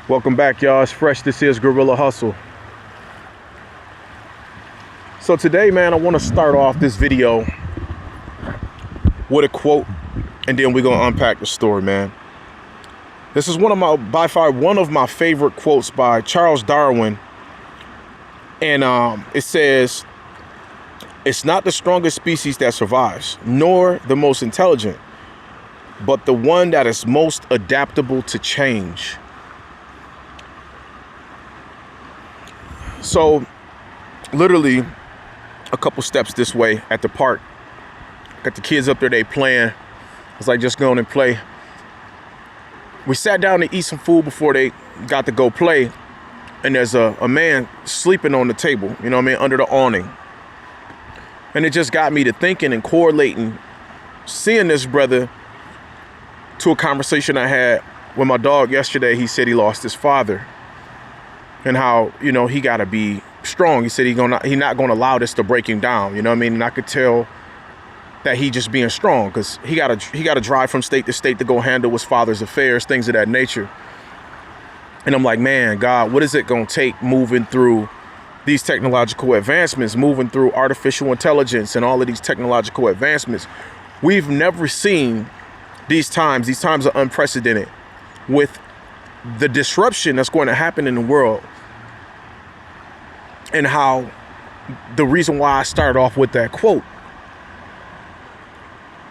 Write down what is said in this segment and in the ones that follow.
Welcome back, y'all. It's fresh. This is Guerrilla Hustle. So today, man, I want to start off this video with a quote, and then we're gonna unpack the story, man. This is by far one of my favorite quotes by Charles Darwin, and it says, "It's not the strongest species that survives, nor the most intelligent, but the one that is most adaptable to change." So literally a couple steps this way at the park, got the kids up there, they playing. I was like, just go on and play. We sat down to eat some food before they got to go play, and there's a man sleeping on the table, you know what I mean, under the awning. And it just got me to thinking and correlating, seeing this brother, to a conversation I had with my dog yesterday. He said he lost his father, and how, you know, he got to be strong. He said he not gonna allow this to break him down, you know what I mean? And I could tell that he just being strong, because he got to drive from state to state to go handle his father's affairs, things of that nature. And I'm like, man, God, what is it gonna take moving through these technological advancements, moving through artificial intelligence and all of these technological advancements? We've never seen these times. These times are unprecedented with the disruption that's going to happen in the world. And how the reason why I started off with that quote.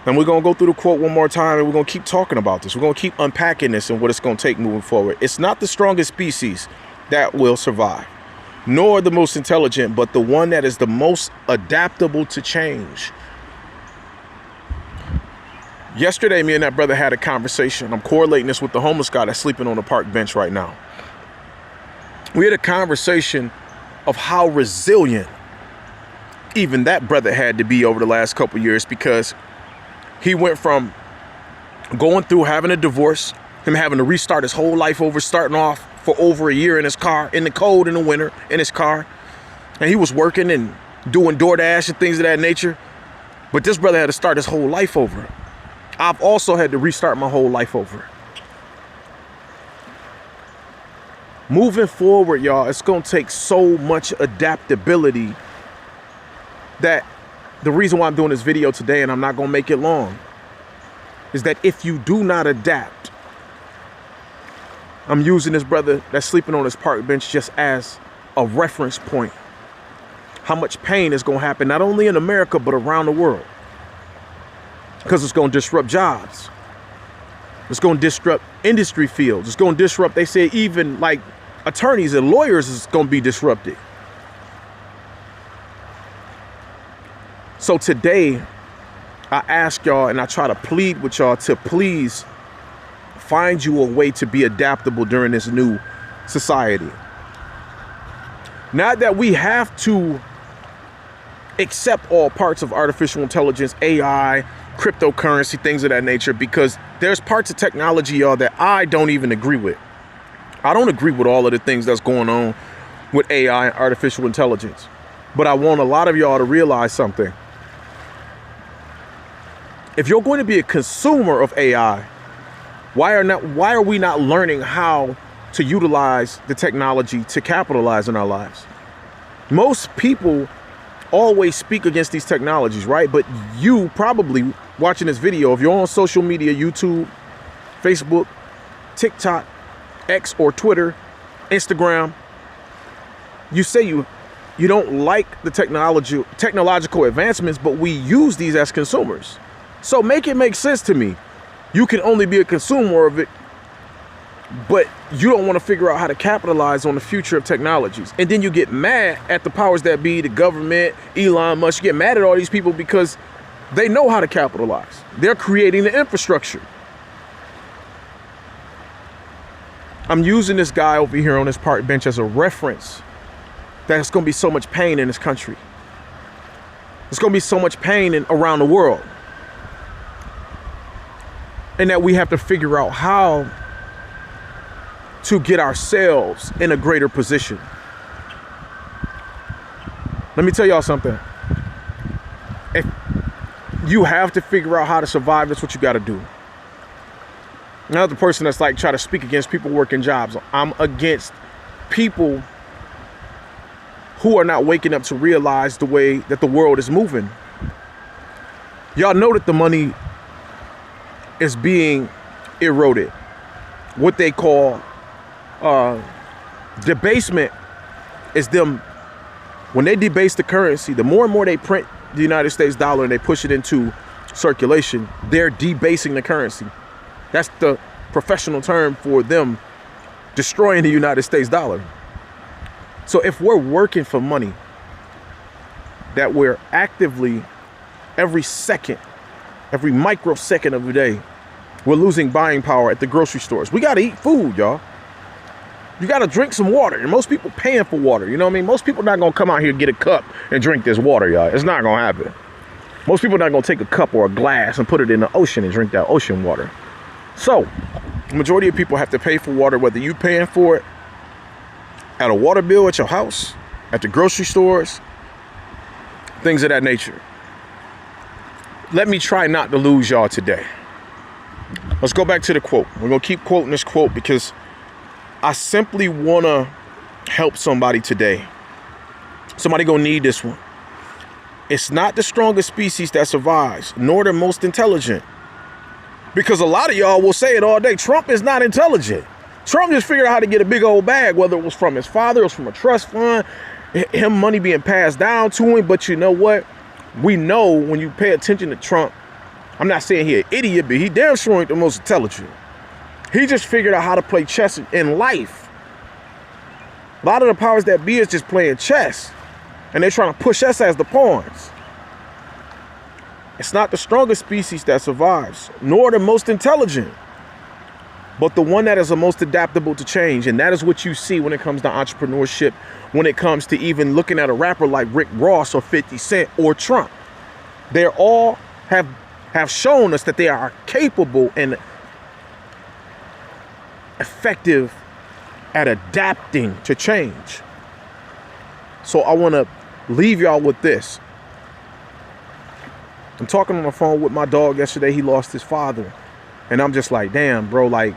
And we're going to go through the quote one more time, and we're going to keep talking about this. We're going to keep unpacking this and what it's going to take moving forward. It's not the strongest species that will survive, nor the most intelligent, but the one that is the most adaptable to change. Yesterday, me and that brother had a conversation. I'm correlating this with the homeless guy that's sleeping on the park bench right now. We had a conversation of how resilient even that brother had to be over the last couple of years, because he went from going through having a divorce, him having to restart his whole life over, starting off for over a year in his car, in the cold, in the winter, in his car. And he was working and doing DoorDash and things of that nature. But this brother had to start his whole life over. I've also had to restart my whole life over. Moving forward, y'all, it's going to take so much adaptability that the reason why I'm doing this video today, and I'm not going to make it long, is that if you do not adapt, I'm using this brother that's sleeping on his park bench just as a reference point. How much pain is going to happen, not only in America, but around the world. Because it's going to disrupt jobs. It's going to disrupt industry fields. It's going to disrupt, they say, even like attorneys and lawyers is going to be disrupted. So today, I ask y'all, and I try to plead with y'all to please find you a way to be adaptable during this new society. Not that we have to accept all parts of artificial intelligence, AI, cryptocurrency, things of that nature, because there's parts of technology, y'all, that I don't even agree with. I don't agree with all of the things that's going on with AI and artificial intelligence. But I want a lot of y'all to realize something. If you're going to be a consumer of AI, why are we not learning how to utilize the technology to capitalize in our lives? Most people always speak against these technologies, right? But you probably watching this video, if you're on social media, YouTube, Facebook, TikTok, X or Twitter, Instagram, you say you don't like the technological advancements, but we use these as consumers. So make it make sense to me. You can only be a consumer of it, but you don't want to figure out how to capitalize on the future of technologies. And then you get mad at the powers that be, the government, Elon Musk. You get mad at all these people because they know how to capitalize. They're creating the infrastructure. I'm using this guy over here on this park bench as a reference. There's going to be so much pain in this country. There's going to be so much pain around the world. And that we have to figure out how to get ourselves in a greater position. Let me tell y'all something. If you have to figure out how to survive, that's what you got to do. Another person that's like try to speak against people working jobs. I'm against people who are not waking up to realize the way that the world is moving. Y'all know that the money is being eroded. What they call debasement is them, when they debase the currency, the more and more they print the United States dollar and they push it into circulation, they're debasing the currency. That's the professional term for them destroying the United States dollar. So if we're working for money, that we're actively every second, every microsecond of the day, we're losing buying power at the grocery stores. We got to eat food, y'all. You got to drink some water. And most people paying for water. You know what I mean? Most people not going to come out here, get a cup and drink this water, y'all. It's not going to happen. Most people not going to take a cup or a glass and put it in the ocean and drink that ocean water. So the majority of people have to pay for water, whether you paying for it at a water bill at your house, at the grocery stores, things of that nature. Let me try not to lose y'all today. Let's go back to the quote. We're going to keep quoting this quote because I simply want to help somebody today. Somebody going to need this one. It's not the strongest species that survives, nor the most intelligent. Because a lot of y'all will say it all day. Trump is not intelligent. Trump just figured out how to get a big old bag, whether it was from his father, it was from a trust fund, him money being passed down to him. But you know what? We know when you pay attention to Trump, I'm not saying he's an idiot, but he damn sure ain't the most intelligent. He just figured out how to play chess in life. A lot of the powers that be is just playing chess. And they're trying to push us as the pawns. It's not the strongest species that survives, nor the most intelligent, but the one that is the most adaptable to change. And that is what you see when it comes to entrepreneurship, when it comes to even looking at a rapper like Rick Ross or 50 Cent or Trump. They all have shown us that they are capable and effective at adapting to change. So I want to leave y'all with this. I'm talking on the phone with my dog yesterday. He lost his father. And I'm just like, damn, bro, like,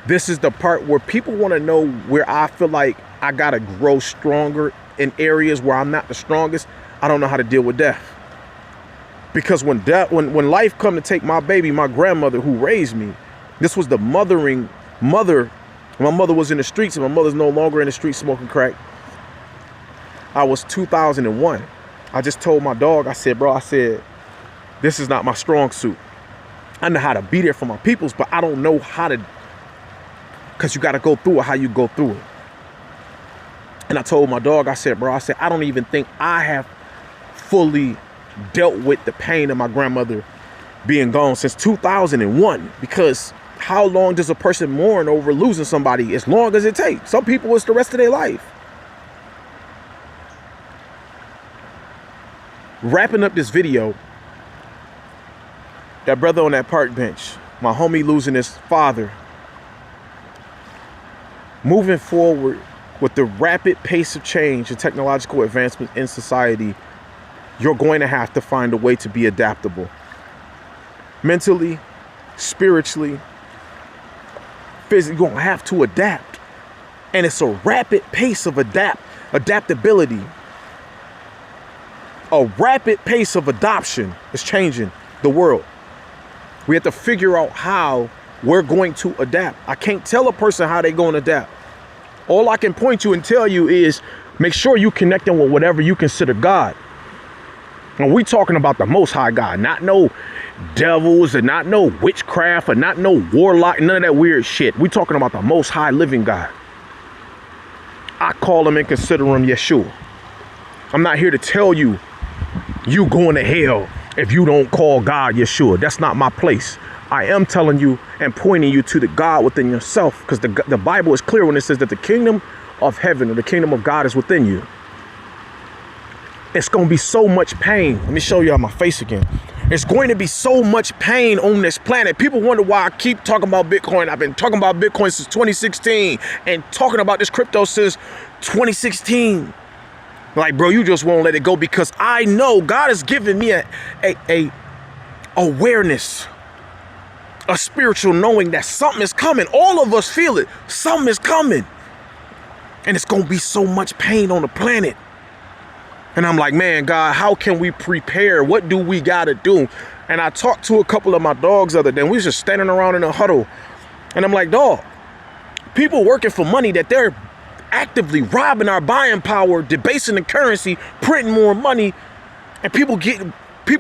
this is the part where people want to know where I feel like I got to grow stronger in areas where I'm not the strongest. I don't know how to deal with death. Because when life come to take my baby, my grandmother who raised me, this was the mother. My mother was in the streets and my mother's no longer in the streets smoking crack. I was 2001. I just told my dog, I said, bro, this is not my strong suit. I know how to be there for my peoples, but I don't know how to, because you got to go through it how you go through it. And I told my dog, I said, I don't even think I have fully dealt with the pain of my grandmother being gone since 2001, because how long does a person mourn over losing somebody? As long as it takes. Some people, it's the rest of their life. Wrapping up this video, that brother on that park bench, my homie losing his father, moving forward with the rapid pace of change and technological advancement in society, you're going to have to find a way to be adaptable. Mentally, spiritually, physically, you're going to have to adapt. And it's a rapid pace of adaptability. A rapid pace of adoption is changing the world. We have to figure out how we're going to adapt. I can't tell a person how they're going to adapt. All I can point you and tell you is make sure you connecting with whatever you consider God. And we talking about the Most High God, not no devils and not no witchcraft and not no warlock, none of that weird shit. We talking about the Most High living God. I call him and consider him Yeshua. I'm not here to tell you going to hell if you don't call God Yeshua. That's not my place. I am telling you and pointing you to the God within yourself, because the Bible is clear when it says that the kingdom of heaven or the kingdom of God is within you. It's going to be so much pain. Let me show y'all my face again. It's going to be so much pain on this planet. People wonder why I keep talking about Bitcoin. I've been talking about Bitcoin since 2016 and talking about this crypto since 2016. Like, bro, you just won't let it go, because I know God has given me a awareness a spiritual knowing that something is coming. All of us feel it. Something is coming. And it's going to be so much pain on the planet. And I'm like, man, God, how can we prepare? What do we got to do? And I talked to a couple of my dogs the other day. We was just standing around in a huddle. And I'm like, dog, people working for money that they're actively robbing our buying power, debasing the currency, printing more money. And people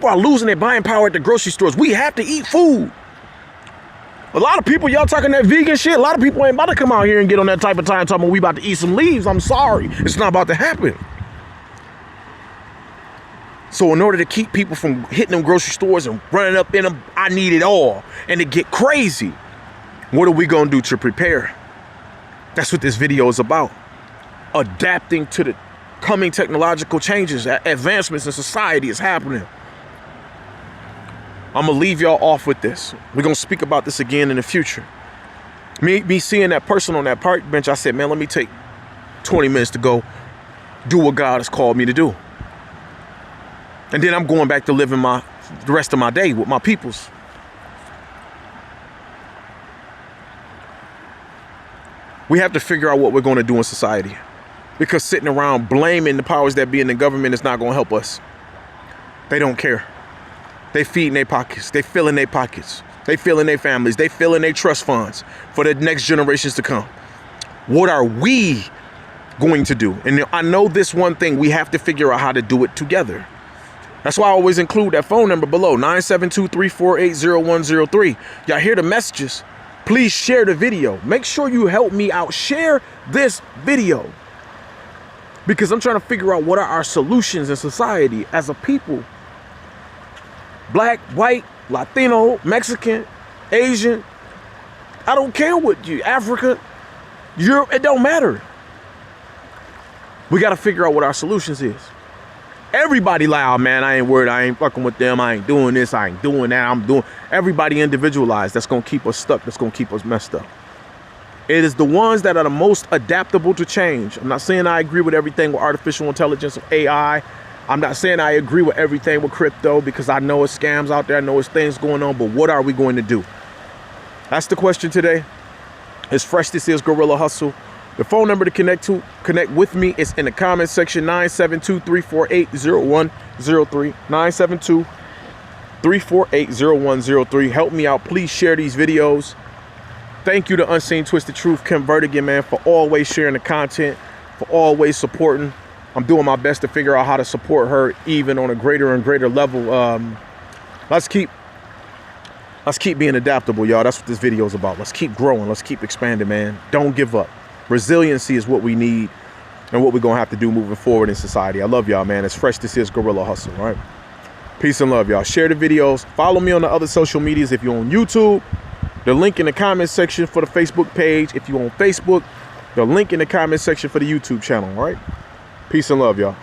are losing their buying power at the grocery stores. We have to eat food. A lot of people, y'all talking that vegan shit. A lot of people ain't about to come out here and get on that type of time talking about we about to eat some leaves. I'm sorry. It's not about to happen. So in order to keep people from hitting them grocery stores and running up in them, I need it all. And it get crazy. What are we going to do to prepare? That's what this video is about. Adapting to the coming technological changes, advancements in society is happening. I'm going to leave y'all off with this. We're going to speak about this again in the future. Me seeing that person on that park bench, I said, man, let me take 20 minutes to go do what God has called me to do. And then I'm going back to living the rest of my day with my peoples. We have to figure out what we're going to do in society. Because sitting around blaming the powers that be in the government is not going to help us. They don't care. They feeding their pockets. They filling their pockets. They filling their families. They filling their trust funds for the next generations to come. What are we going to do? And I know this one thing, we have to figure out how to do it together. That's why I always include that phone number below, 972-348-0103. Y'all hear the messages? Please share the video. Make sure you help me out. Share this video. Because I'm trying to figure out what are our solutions in society as a people. Black, white, Latino, Mexican, Asian. I don't care what you, Africa, Europe, it don't matter. We got to figure out what our solutions is. Everybody loud, man, I ain't worried, I ain't fucking with them, I ain't doing this, I ain't doing that, I'm doing. Everybody individualized, that's gonna keep us stuck, that's gonna keep us messed up. It is the ones that are the most adaptable to change. I'm not saying I agree with everything with artificial intelligence or AI. I'm not saying I agree with everything with crypto because I know it's scams out there, I know it's things going on, but what are we going to do? That's the question today. It's fresh, this is Guerrilla Hustle. The phone number to connect with me is in the comment section, 972-348-0103, 972-348-0103. Help me out. Please share these videos. Thank you to Unseen Twisted Truth, Kim Vertigan, man, for always sharing the content, for always supporting. I'm doing my best to figure out how to support her even on a greater and greater level. Let's keep being adaptable, y'all. That's what this video is about. Let's keep growing. Let's keep expanding, man. Don't give up. Resiliency is what we need and what we're going to have to do moving forward in society. I love y'all, man. It's fresh. This is Guerrilla Hustle, all right? Peace and love, y'all. Share the videos. Follow me on the other social medias. If you're on YouTube, the link in the comment section for the Facebook page. If you're on Facebook, the link in the comment section for the YouTube channel, all right? Peace and love, y'all.